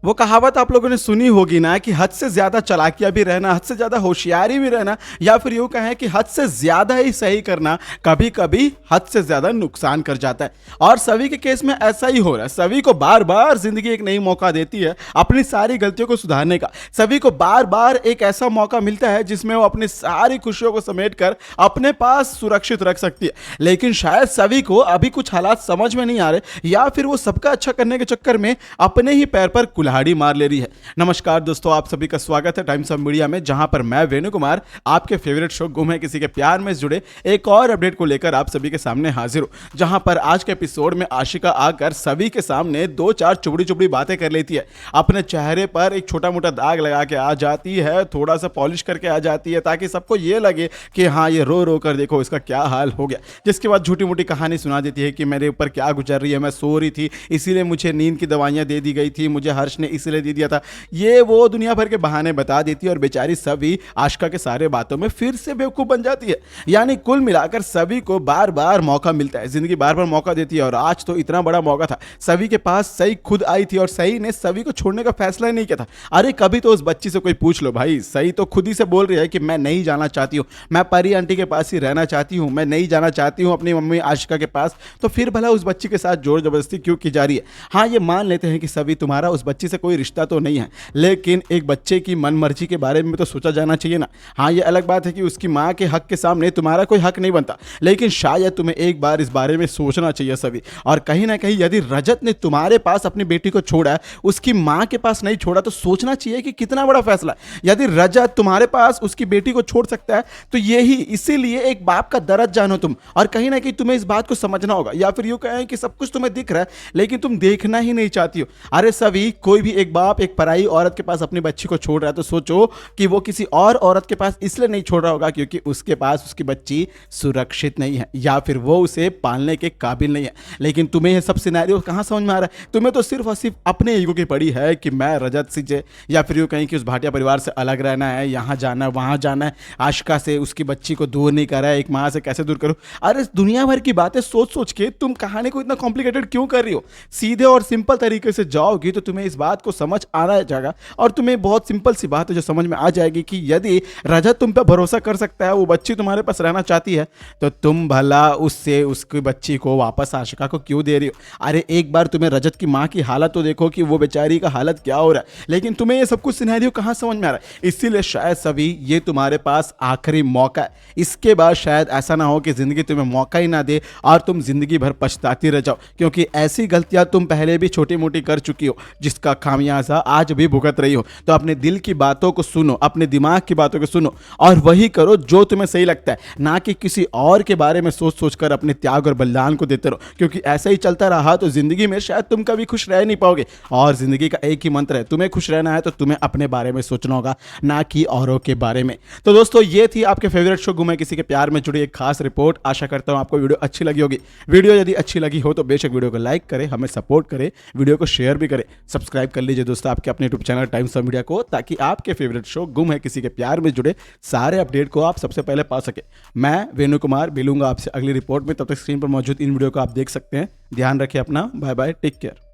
वो कहावत आप लोगों ने सुनी होगी ना कि हद से ज्यादा चालाकियां भी रहना, हद से ज्यादा होशियारी भी रहना, या फिर यूं कहें कि हद से ज्यादा ही सही करना कभी कभी हद से ज्यादा नुकसान कर जाता है। और सभी के केस में ऐसा ही हो रहा है। सभी को बार बार जिंदगी एक नई मौका देती है अपनी सारी गलतियों को सुधारने का। सभी को बार बार एक ऐसा मौका मिलता है जिसमें वो अपनी सारी खुशियों को समेट कर अपने पास सुरक्षित रख सकती है। लेकिन शायद सभी को अभी कुछ हालात समझ में नहीं आ रहे, या फिर वो सबका अच्छा करने के चक्कर में अपने ही पैर पर कुल्हाड़ी मार ले रही है। नमस्कार दोस्तों, आप सभी का स्वागत है टाइम्स ऑफ मीडिया में, जहां पर मैं वेणु कुमार आपके फेवरेट शो गुम है किसी के प्यार में जुड़े एक और अपडेट को लेकर आप सभी के सामने हाजिर हूं। जहां पर आज के एपिसोड में आशिका आकर सभी के सामने दो चार चुबड़ी चुबड़ी बातें कर लेती है। अपने चेहरे पर एक छोटा मोटा दाग लगा के आ जाती है, थोड़ा सा पॉलिश करके आ जाती है, ताकि सबको ये लगे कि हाँ, ये रो रो कर देखो इसका क्या हाल हो गया। जिसके बाद झूठी मूठी कहानी सुना देती है कि मेरे ऊपर क्या गुजर रही है, मैं सो रही थी इसीलिए मुझे नींद की दवाइयां दे दी गई थी, मुझे हर्ष ने इसलिए दे दिया था। ये वो दुनिया भर के बहाने बता देती है और बेचारी सभी आशिका के सारे बातों में फिर से बेवकूफ बन जाती है। यानी कुल मिलाकर सभी को बार बार मौका मिलता है, जिंदगी बार बार मौका देती है। और आज तो इतना बड़ा मौका था, सभी के पास सही खुद आई थी और सही ने सभी को छोड़ने का फैसला ही नहीं किया था। अरे कभी तो उस बच्ची से कोई पूछ लो भाई, सही तो खुद ही से बोल रही है कि मैं नहीं जाना चाहती हूँ, मैं परी आंटी के पास ही रहना चाहती हूँ, मैं नहीं जाना चाहती हूँ अपनी मम्मी आशिका के पास। तो फिर भला उस बच्ची के साथ जोर जबरदस्ती क्यों की जा रही है? हाँ, ये मान लेते हैं कि सभी तुम्हारा उस बच्ची से कोई रिश्ता तो नहीं है, लेकिन एक बच्चे की मन मर्जी के बारे में तो सोचा जाना चाहिए ना। हाँ, ये अलग बात है कि उसकी माँ के हक के सामने तुम्हारा कोई हक नहीं बनता, लेकिन शायद तुम्हें एक बार इस बारे में सोचना चाहिए सभी। और कहीं ना कहीं यदि रजत ने तुम्हारे पास अपनी बेटी को छोड़ा है, उसकी माँ के पास नहीं छोड़ा, तो सोचना चाहिए कि कितना बड़ा फैसला है। यदि रजत तुम्हारे पास उसकी बेटी को छोड़ सकता है तो यही इसीलिए एक बाप का दर्द जानो तुम। और कहीं ना कहीं तुम्हें इस बात को समझना होगा, या फिर यूं कहें कि सब कुछ तुम्हें दिख रहा है लेकिन तुम देखना ही नहीं चाहती हो। अरे सभी, कोई भी एक बाप एक पराई औरत के पास अपनी बच्ची को छोड़ रहा है तो सोचो कि वो किसी और औरत के पास इसलिए नहीं छोड़ रहा होगा क्योंकि उसके पास उसकी बच्ची सुरक्षित नहीं है, या फिर वो उसे पालने के काबिल नहीं है। लेकिन तुम्हें यह सब सिनेरियो कहां समझ में आ रहा है? तुम्हें तो सिर्फ और सिर्फ अपने ईगो की पड़ी है कि मैं रजत से, या फिर यूं कहीं कि उस भाटिया परिवार से अलग रहना है, यहां जाना है वहां जाना है, आशिका से उसकी बच्ची को दूर नहीं कर रहा है, एक मां से कैसे दूर करूं। अरे दुनिया भर की बातें सोच सोच के तुम कहानी को इतना कॉम्प्लिकेटेड क्यों कर रही हो? सीधे और सिंपल तरीके से जाओगी तो तुम्हें इस बात को समझ आना जाएगा। और तुम्हें बहुत सिंपल सी बात है जो समझ में आ जाएगी कि यदि रजत तुम पे भरोसा कर सकता है, वो बच्ची तुम्हारे पास रहना चाहती है, तो तुम भला उससे उसकी बच्ची को वापस आशिका को क्यों दे रही हो? अरे एक बार तुम्हें रजत की मां की हालत तो देखो कि वो बेचारी का हालत क्या हो रहा है। लेकिन तुम्हें ये सब कुछ सिनेरियो कहां समझ में आ रहा है? इसीलिए शायद सभी ये तुम्हारे पास आखिरी मौका है। इसके बाद शायद ऐसा ना हो कि जिंदगी तुम्हें मौका ही ना दे और तुम जिंदगी भर पछताती रह जाओ, क्योंकि ऐसी गलतियां तुम पहले भी छोटी मोटी कर चुकी हो जिसका खामियाजा आज भी भुगत रही हो। तो अपने दिल की बातों को सुनो, अपने दिमाग की बातों को सुनो और वही करो जो तुम्हें सही लगता है, ना कि किसी और के बारे में सोच सोच कर अपने त्याग और बलिदान को देते रहो। क्योंकि ऐसा ही चलता रहा तो जिंदगी में शायद तुम कभी खुश रह नहीं पाओगे। और जिंदगी का एक ही मंत्र है, तुम्हें खुश रहना है तो तुम्हें अपने बारे में सोचना होगा, ना कि औरों के बारे में। तो दोस्तों, ये थी आपके फेवरेट शो गुम है किसी के प्यार में जुड़ी एक खास रिपोर्ट। आशा करता हूं आपको वीडियो अच्छी लगी होगी। वीडियो यदि अच्छी लगी हो तो बेशक वीडियो को लाइक करें, हमें सपोर्ट करें, वीडियो को शेयर भी करें, सब्सक्राइब कर लीजिए दोस्तों आपके अपने YouTube channel times of media को, ताकि आपके फेवरेट शो गुम है किसी के प्यार में जुड़े सारे अपडेट को आप सबसे पहले पा सके। मैं वेणु कुमार मिलूंगा आपसे अगली रिपोर्ट में, तब तक स्क्रीन पर मौजूद इन वीडियो को आप देख सकते हैं। ध्यान रखें अपना, बाय बाय, टेक केयर।